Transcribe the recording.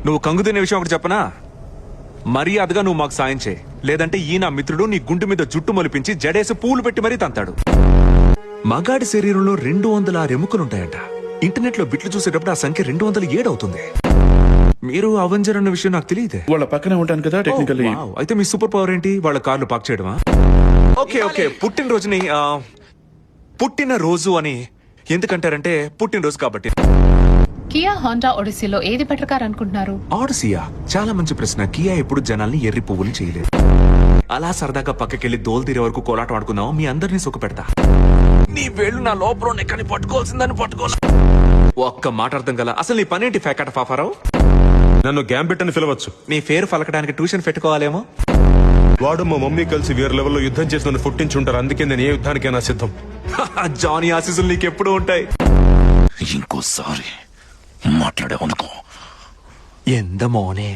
నువ్వు కంగు తినే విషయం ఒకటి చెప్పనా? మర్యాదగా నువ్వు మాకు సాయం చేయి, లేదంటే ఈయన మిత్రుడు నీ గుండు మీద జుట్టు మొలిపించి జడేసి పూలు పెట్టి మరీ తంతాడు. మగాడి శరీరంలో 206 ఎముకలుంటాయంట. ఇంటర్నెట్ లో బిట్లు చూసేటప్పుడు ఆ సంఖ్య 207 అవుతుంది. మీరు అవెంజర్ అన్న విషయం నాకు తెలియదే. వాళ్ళ పక్కనే ఉంటాను కదా టెక్నికల్లీ. అయితే మీ సూపర్ పవర్ ఏంటి? వాళ్ళ కార్లు పార్క్ చేయడమా? ఓకే పుట్టినరోజుని పుట్టిన రోజు అని ఎందుకంటారంటే పుట్టినరోజు కాబట్టి. కియా హోండా ఒడిస్సీలో ఏది బెటర్ కార్ అనుకుంటున్నారు? ఆడిసియా? చాలా మంచి ప్రశ్న. కియా ఎప్పుడు జనాల్ని ఎర్రి పువ్వులు చేయలేదు. అలా సరదాగా పక్కకెళ్లి దోలు తీరే వరకు కోలాటం ఆడుకుందాం. మీ అందరినీ సుఖ పెడతా. నీ వేళ్ళు నా లోపల ఎక్కని పట్టుకోవాల్సిందని పట్టుకోవాలి. ఒక్క మాట అర్థం గల. అసలు నీ పనేంటి ఫ్యాకట ఫాఫారావు? నన్ను గ్యాంబిట్ అని పిలవచ్చు. నీ పేరు పలకడానికి ట్యూషన్ పెట్టుకోవాలేమో. వాడు మా మమ్మీ కలిసి వేరే లెవెల్లో యుద్ధం చేసి నన్ను పుట్టించుంటారు. అందుకే నేను ఏ యుద్ధానికైనా సిద్ధం. జానీ ఆశీస్సులు నీకెప్పుడు ఉంటాయి. ఇంకోసారి మాట్లాడే అనుకో. ఎంత మోనే.